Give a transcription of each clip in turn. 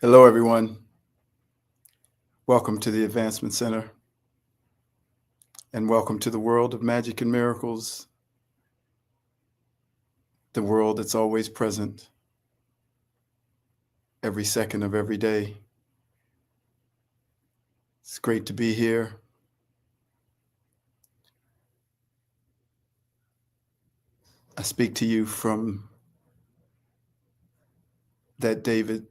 Hello, everyone. Welcome to the Advancement Center, and welcome to the world of magic and miracles, the world that's always present, every second of every day. It's great to be here. I speak to you from that David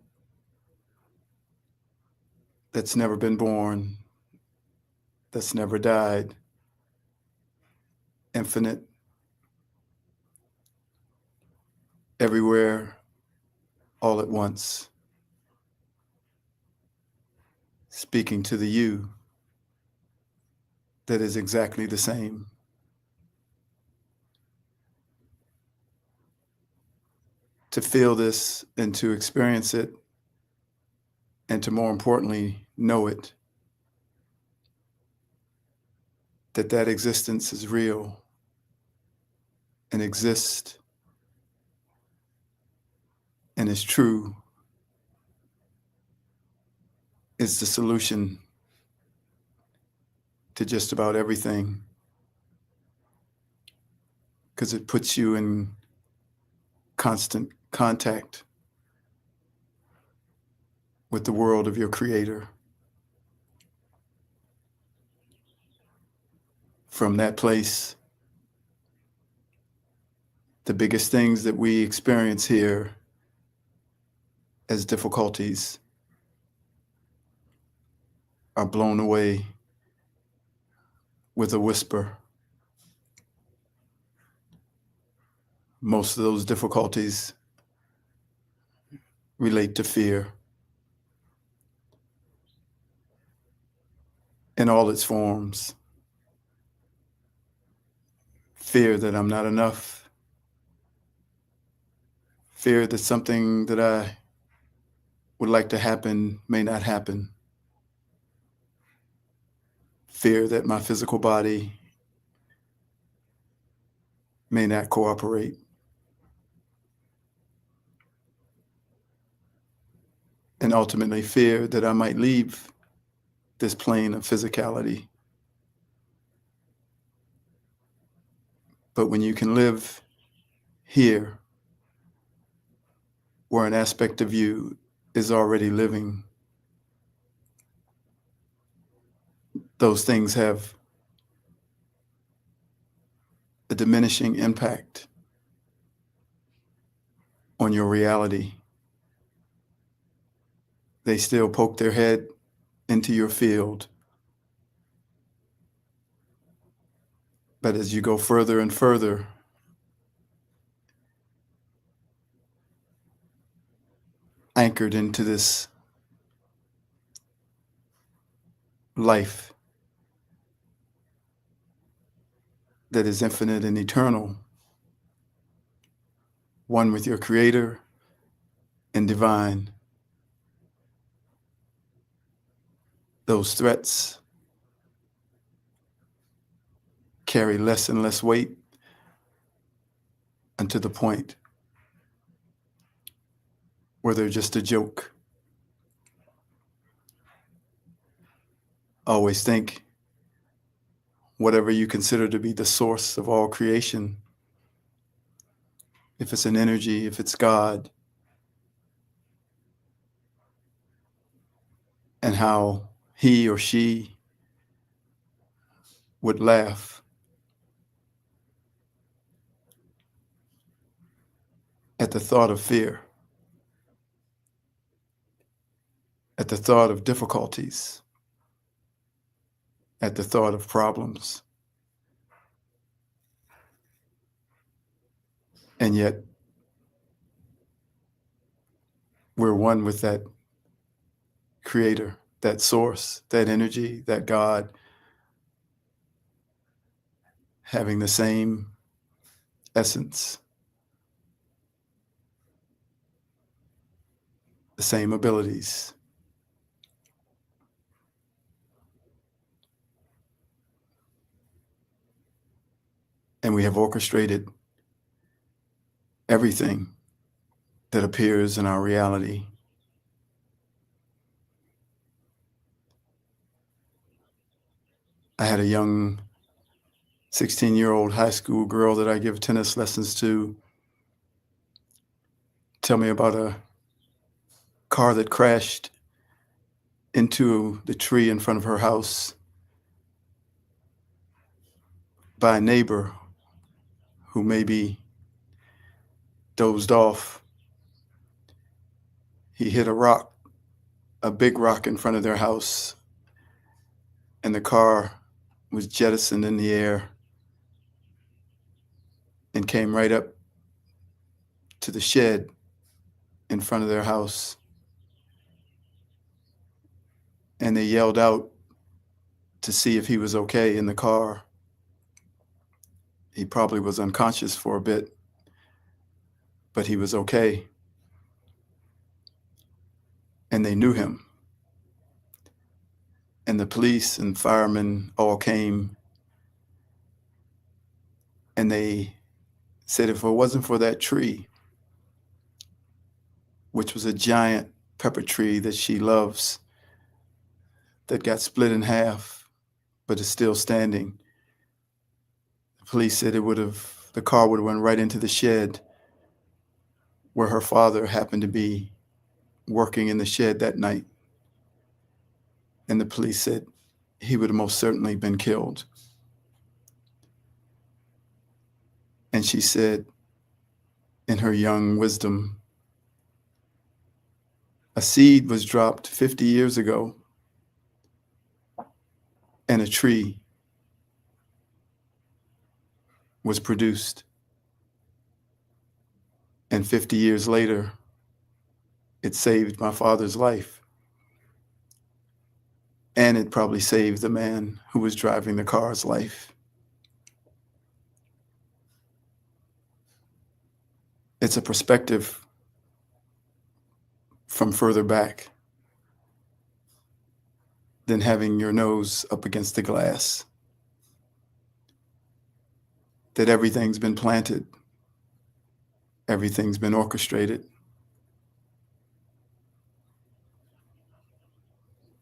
that's never been born, that's never died, infinite, everywhere, all at once, speaking to the you that is exactly the same. To feel this and to experience it, and to more importantly, know it, that existence is real and exists and is true, is the solution to just about everything, because it puts you in constant contact with the world of your creator. From that place, the biggest things that we experience here as difficulties are blown away with a whisper. Most of those difficulties relate to fear in all its forms. Fear that I'm not enough. Fear that something that I would like to happen may not happen. Fear that my physical body may not cooperate. And ultimately fear that I might leave this plane of physicality. But when you can live here, where an aspect of you is already living, those things have a diminishing impact on your reality. They still poke their head into your field. But as you go further and further, anchored into this life that is infinite and eternal, one with your creator and divine, those threats carry less and less weight unto the point where they're just a joke. Always think whatever you consider to be the source of all creation, if it's an energy, if it's God, and how he or she would laugh at the thought of fear, at the thought of difficulties, at the thought of problems. And yet, we're one with that creator, that source, that energy, that God, having the same essence, the same abilities. And we have orchestrated everything that appears in our reality I had a young 16-year-old high school girl that I give tennis lessons to tell me about a car that crashed into the tree in front of her house by a neighbor who maybe dozed off. He hit a big rock in front of their house, and the car was jettisoned in the air and came right up to the shed in front of their house. And they yelled out to see if he was okay in the car. He probably was unconscious for a bit, but he was okay. And they knew him. And the police and firemen all came, and they said if it wasn't for that tree, which was a giant pepper tree that she loves, that got split in half, but is still standing. The police said the car would have went right into the shed where her father happened to be working in the shed that night. And the police said he would have most certainly been killed. And she said, in her young wisdom, a seed was dropped 50 years ago, and a tree was produced. And 50 years later, it saved my father's life. And it probably saved the man who was driving the car's life. It's a perspective from further back than having your nose up against the glass. That everything's been planted, everything's been orchestrated.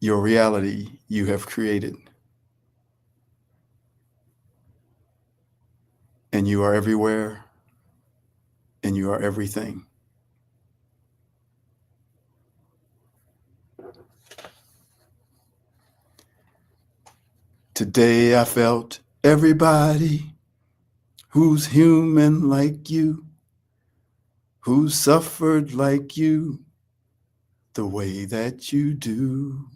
Your reality you have created. And you are everywhere, and you are everything. Today I felt everybody who's human like you, who suffered like you, the way that you do.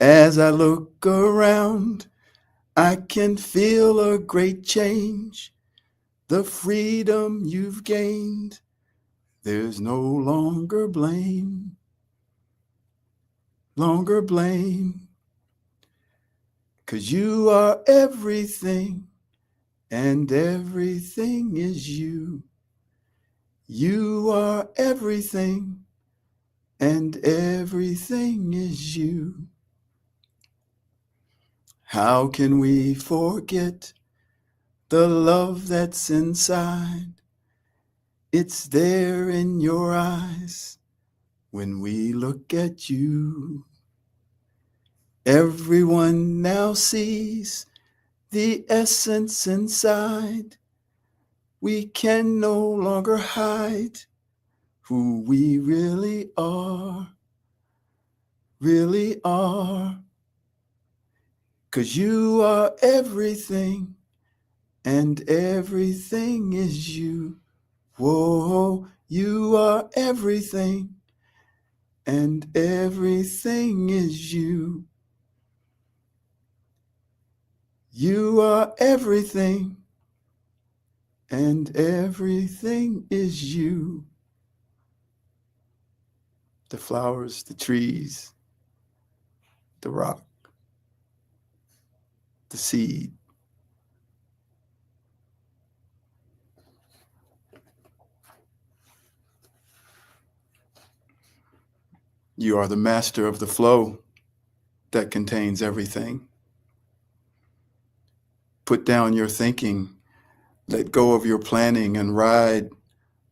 As I look around, I can feel a great change, the freedom you've gained. There's no longer blame, 'cause you are everything, and everything is you. You are everything, and everything is you. How can we forget the love that's inside? It's there in your eyes when we look at you. Everyone now sees the essence inside. We can no longer hide who we really are. 'Cause you are everything, and everything is you. Whoa, you are everything, and everything is you. You are everything, and everything is you. The flowers, the trees, the rock, the seed. You are the master of the flow that contains everything. Put down your thinking, let go of your planning, and ride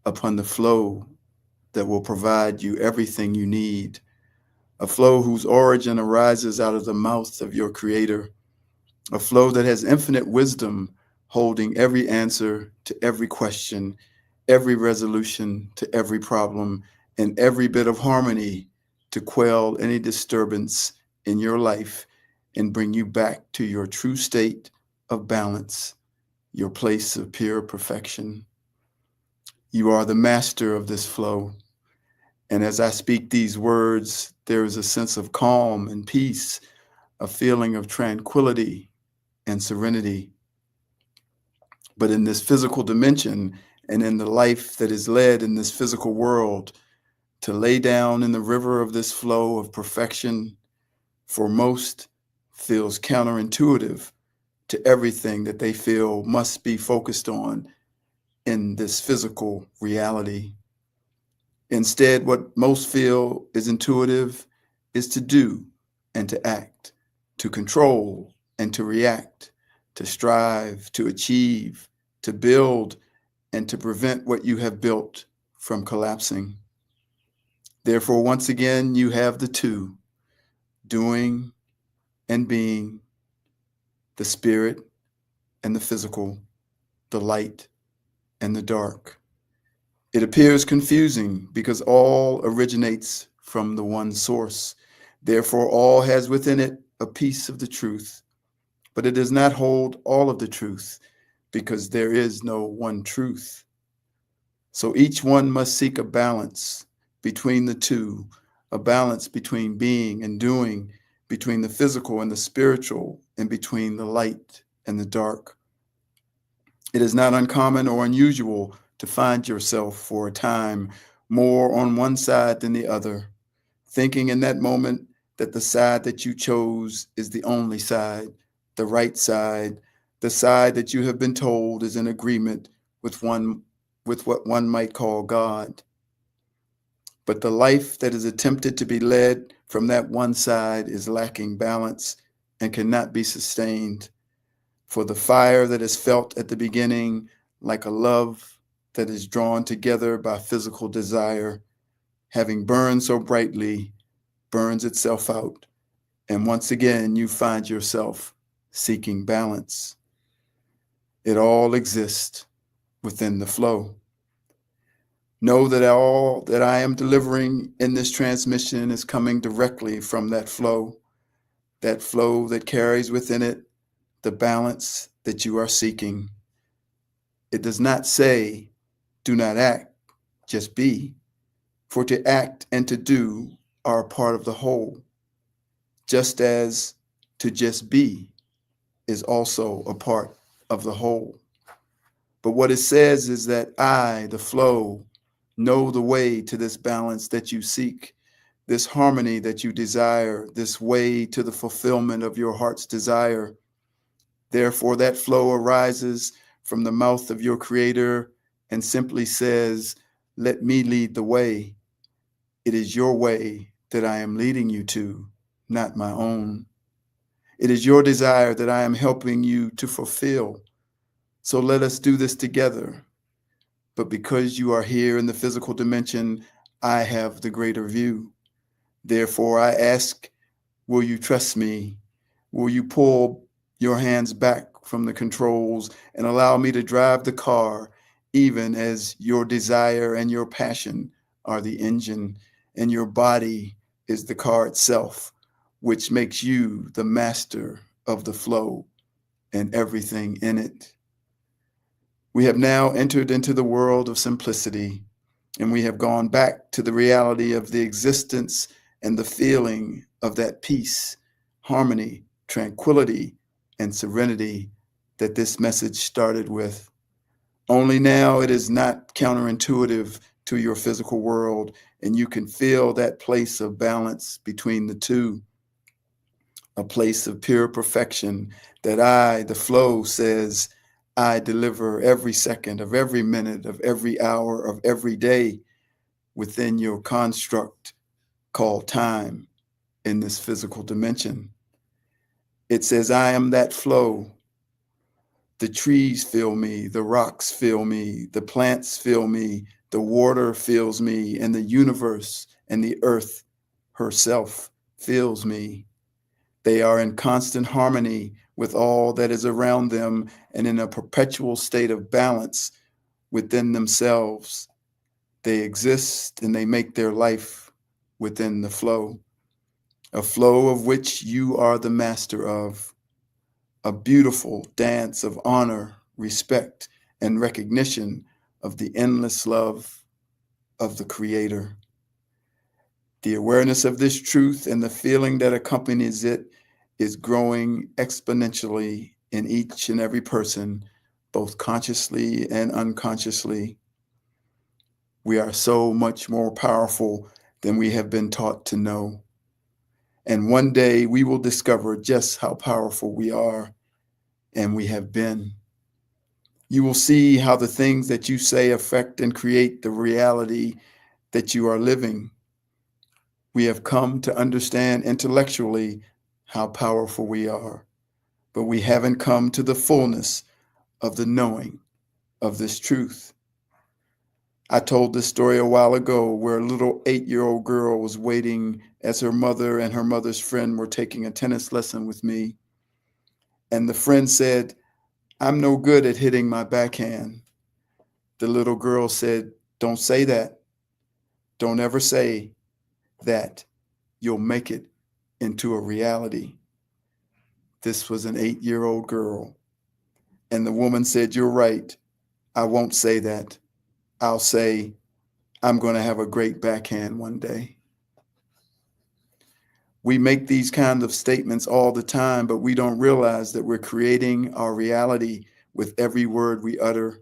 upon the flow that will provide you everything you need. A flow whose origin arises out of the mouth of your creator, a flow that has infinite wisdom, holding every answer to every question, every resolution to every problem, and every bit of harmony to quell any disturbance in your life and bring you back to your true state of balance, your place of pure perfection. You are the master of this flow. And as I speak these words, there is a sense of calm and peace, a feeling of tranquility and serenity. But in this physical dimension and in the life that is led in this physical world, to lay down in the river of this flow of perfection, for most, feels counterintuitive to everything that they feel must be focused on in this physical reality. Instead, what most feel is intuitive is to do and to act, to control and to react, to strive, to achieve, to build, and to prevent what you have built from collapsing. Therefore, once again, you have the two, doing and being, the spirit and the physical, the light and the dark. It appears confusing because all originates from the one source. Therefore, all has within it a piece of the truth, but it does not hold all of the truth because there is no one truth. So each one must seek a balance between the two, a balance between being and doing, between the physical and the spiritual, and between the light and the dark. It is not uncommon or unusual to find yourself for a time more on one side than the other, thinking in that moment that the side that you chose is the only side, the right side, the side that you have been told is in agreement with what one might call God. But the life that is attempted to be led from that one side is lacking balance and cannot be sustained. For the fire that is felt at the beginning, like a love that is drawn together by physical desire, having burned so brightly, burns itself out. And once again, you find yourself seeking balance. It all exists within the flow. Know that all that I am delivering in this transmission is coming directly from that flow that carries within it the balance that you are seeking. It does not say, do not act, just be. For to act and to do are a part of the whole, just as to just be is also a part of the whole. But what it says is that I, the flow, know the way to this balance that you seek, this harmony that you desire, this way to the fulfillment of your heart's desire. Therefore, that flow arises from the mouth of your creator and simply says, let me lead the way. It is your way that I am leading you to, not my own. It is your desire that I am helping you to fulfill. So let us do this together. But because you are here in the physical dimension, I have the greater view. Therefore, I ask, will you trust me? Will you pull your hands back from the controls and allow me to drive the car, even as your desire and your passion are the engine, and your body is the car itself, which makes you the master of the flow and everything in it. We have now entered into the world of simplicity, and we have gone back to the reality of the existence and the feeling of that peace, harmony, tranquility, and serenity that this message started with. Only now it is not counterintuitive to your physical world, and you can feel that place of balance between the two, a place of pure perfection that I, the flow, says, I deliver every second of every minute of every hour of every day within your construct called time in this physical dimension. It says, I am that flow. The trees feel me, the rocks feel me, the plants feel me, the water feels me, and the universe and the earth herself feels me. They are in constant harmony with all that is around them and in a perpetual state of balance within themselves. They exist and they make their life within the flow, a flow of which you are the master of, a beautiful dance of honor, respect, and recognition of the endless love of the Creator. The awareness of this truth and the feeling that accompanies it is growing exponentially in each and every person, both consciously and unconsciously. We are so much more powerful than we have been taught to know. And one day we will discover just how powerful we are and we have been. You will see how the things that you say affect and create the reality that you are living. We have come to understand intellectually how powerful we are, but we haven't come to the fullness of the knowing of this truth. I told this story a while ago where a little 8-year-old girl was waiting as her mother and her mother's friend were taking a tennis lesson with me. And the friend said, "I'm no good at hitting my backhand." The little girl said, "Don't say that. Don't ever say that. You'll make it into a reality." This was an 8-year-old girl. And the woman said, "You're right. I won't say that. I'll say, I'm going to have a great backhand one day." We make these kinds of statements all the time, but we don't realize that we're creating our reality with every word we utter.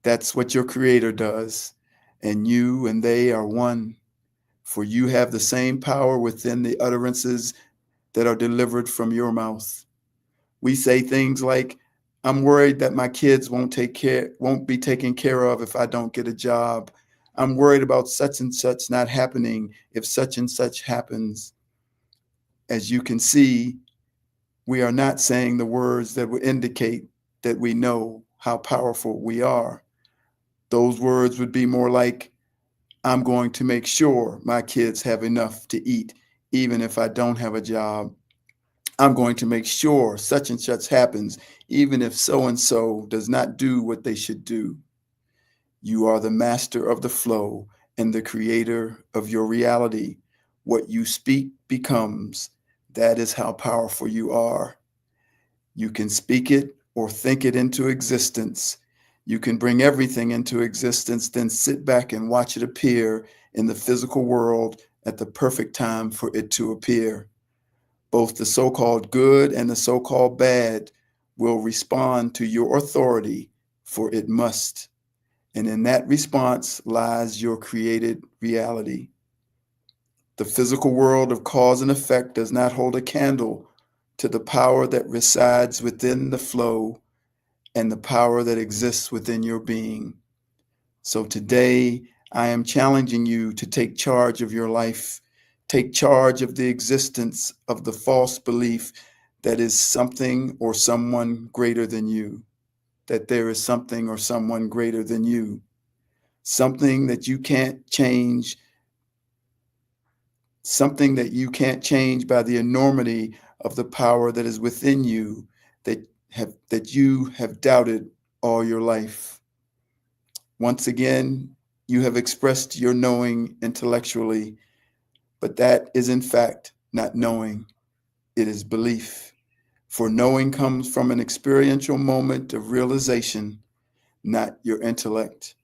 That's what your Creator does. And you and they are one, for you have the same power within the utterances that are delivered from your mouth. We say things like, "I'm worried that my kids won't be taken care of if I don't get a job. I'm worried about such and such not happening if such and such happens." As you can see, we are not saying the words that would indicate that we know how powerful we are. Those words would be more like, "I'm going to make sure my kids have enough to eat, even if I don't have a job. I'm going to make sure such and such happens, even if so-and-so does not do what they should do." You are the master of the flow and the creator of your reality. What you speak becomes. That is how powerful you are. You can speak it or think it into existence. You can bring everything into existence, then sit back and watch it appear in the physical world at the perfect time for it to appear. Both the so-called good and the so-called bad will respond to your authority, for it must. And in that response lies your created reality. The physical world of cause and effect does not hold a candle to the power that resides within the flow and the power that exists within your being. So today, I am challenging you to take charge of your life. Take charge of the existence of the false belief that is something or someone greater than you, that there is something or someone greater than you, something that you can't change, something that you can't change by the enormity of the power that is within you that you have doubted all your life. Once again, you have expressed your knowing intellectually, but that is in fact not knowing. It is belief. For knowing comes from an experiential moment of realization, not your intellect.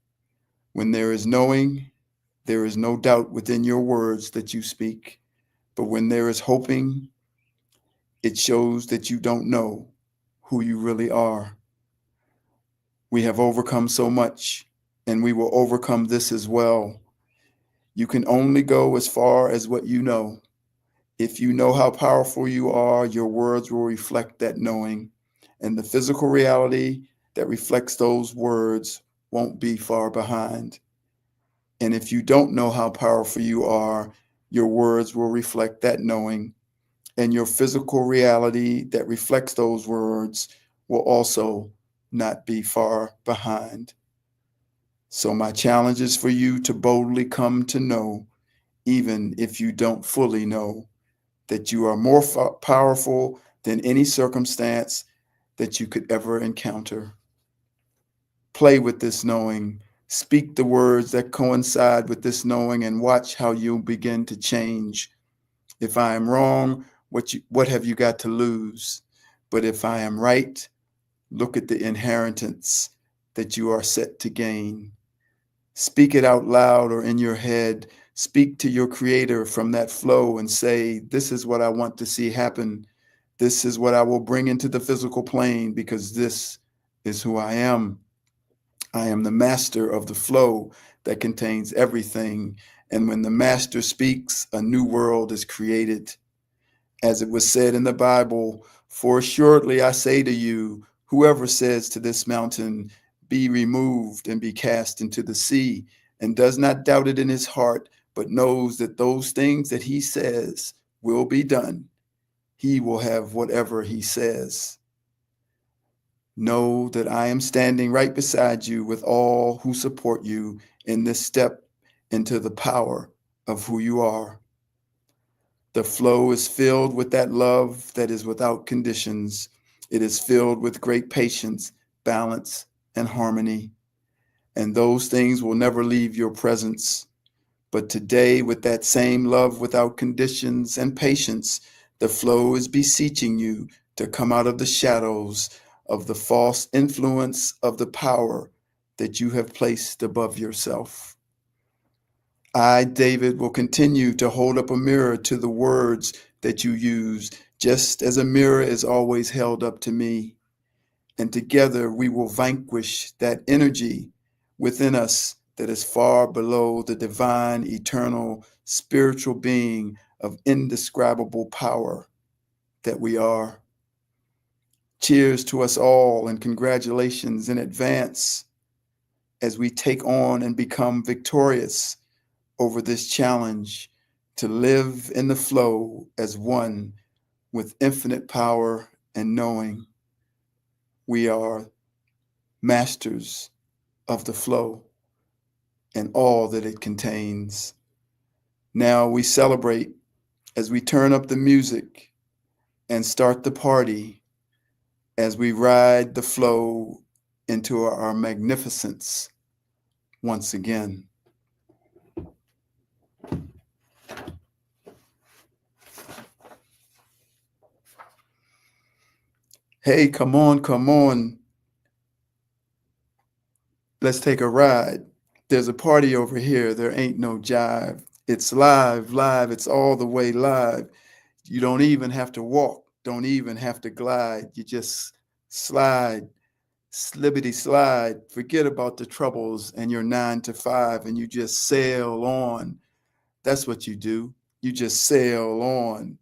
When there is knowing, there is no doubt within your words that you speak. But when there is hoping, it shows that you don't know who you really are. We have overcome so much, and we will overcome this as well. You can only go as far as what you know. If you know how powerful you are, your words will reflect that knowing, and the physical reality that reflects those words won't be far behind. And if you don't know how powerful you are, your words will reflect that knowing, and your physical reality that reflects those words will also not be far behind. So my challenge is for you to boldly come to know, even if you don't fully know, that you are more powerful than any circumstance that you could ever encounter. Play with this knowing. Speak the words that coincide with this knowing and watch how you'll begin to change. If I am wrong, what have you got to lose? But if I am right, look at the inheritance that you are set to gain. Speak it out loud or in your head. Speak to your creator from that flow and say, this is what I want to see happen. This is what I will bring into the physical plane because this is who I am. I am the master of the flow that contains everything. And when the master speaks, a new world is created. As it was said in the Bible, for assuredly I say to you, whoever says to this mountain, be removed and be cast into the sea, and does not doubt it in his heart, but knows that those things that he says will be done, he will have whatever he says. Know that I am standing right beside you with all who support you in this step into the power of who you are. The flow is filled with that love that is without conditions. It is filled with great patience, balance, and harmony. And those things will never leave your presence. But today, with that same love without conditions and patience, the flow is beseeching you to come out of the shadows of the false influence of the power that you have placed above yourself. I, David, will continue to hold up a mirror to the words that you use, just as a mirror is always held up to me. And together we will vanquish that energy within us that is far below the divine, eternal, spiritual being of indescribable power that we are. Cheers to us all and congratulations in advance as we take on and become victorious over this challenge to live in the flow as one with infinite power and knowing. We are masters of the flow and all that it contains. Now we celebrate as we turn up the music and start the party as we ride the flow into our magnificence once again. Hey, come on, come on. Let's take a ride. There's a party over here. There ain't no jive. It's live, live. It's all the way live. You don't even have to walk. Don't even have to glide. You just slide, slibbity slide. Forget about the troubles and your 9 to 5 and you just sail on. That's what you do. You just sail on.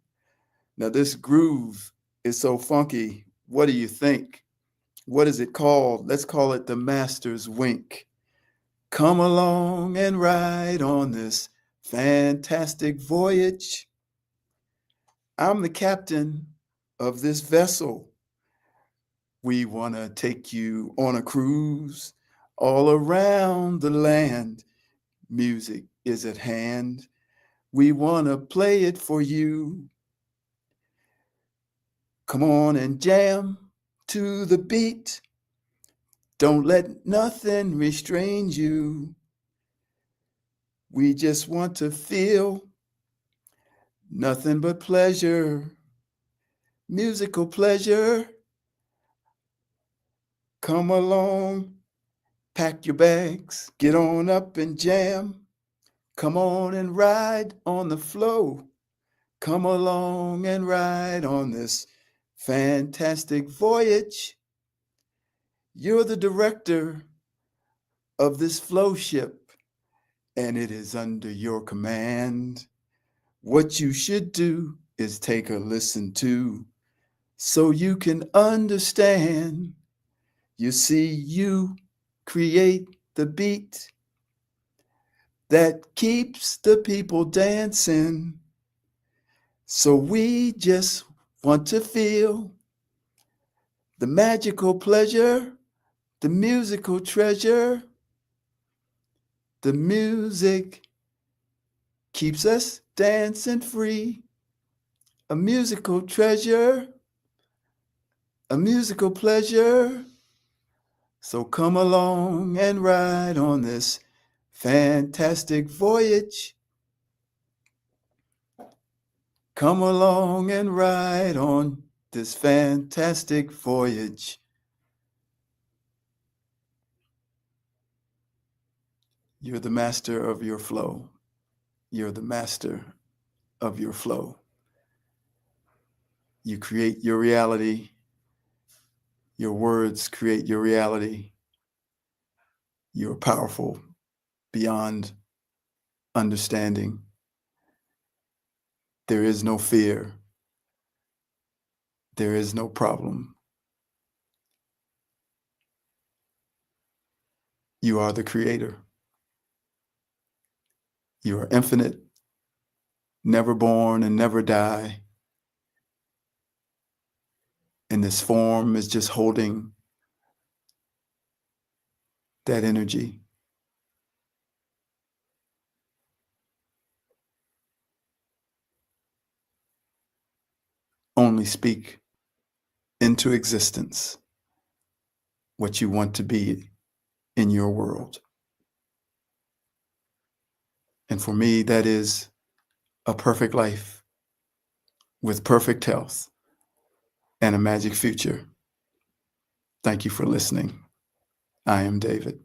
Now this groove is so funky. What do you think? What is it called? Let's call it the Master's Wink. Come along and ride on this fantastic voyage. I'm the captain of this vessel. We want to take you on a cruise all around the land. Music is at hand. We want to play it for you. Come on and jam to the beat. Don't let nothing restrain you. We just want to feel nothing but pleasure, musical pleasure. Come along, pack your bags, get on up and jam. Come on and ride on the flow. Come along and ride on this fantastic voyage. You're the director of this flow ship, and it is under your command. What you should do is take a listen to, so you can understand. You see, you create the beat that keeps the people dancing. So we just want to feel the magical pleasure, the musical treasure. The music keeps us dancing free. A musical treasure a musical pleasure. So come along and ride on this fantastic voyage. Come along and ride on this fantastic voyage. You're the master of your flow. You're the master of your flow. You create your reality. Your words create your reality. You're powerful beyond understanding. There is no fear. There is no problem. You are the creator. You are infinite, never born and never die. And this form is just holding that energy. Only speak into existence what you want to be in your world. And for me, that is a perfect life with perfect health and a magic future. Thank you for listening. I am David.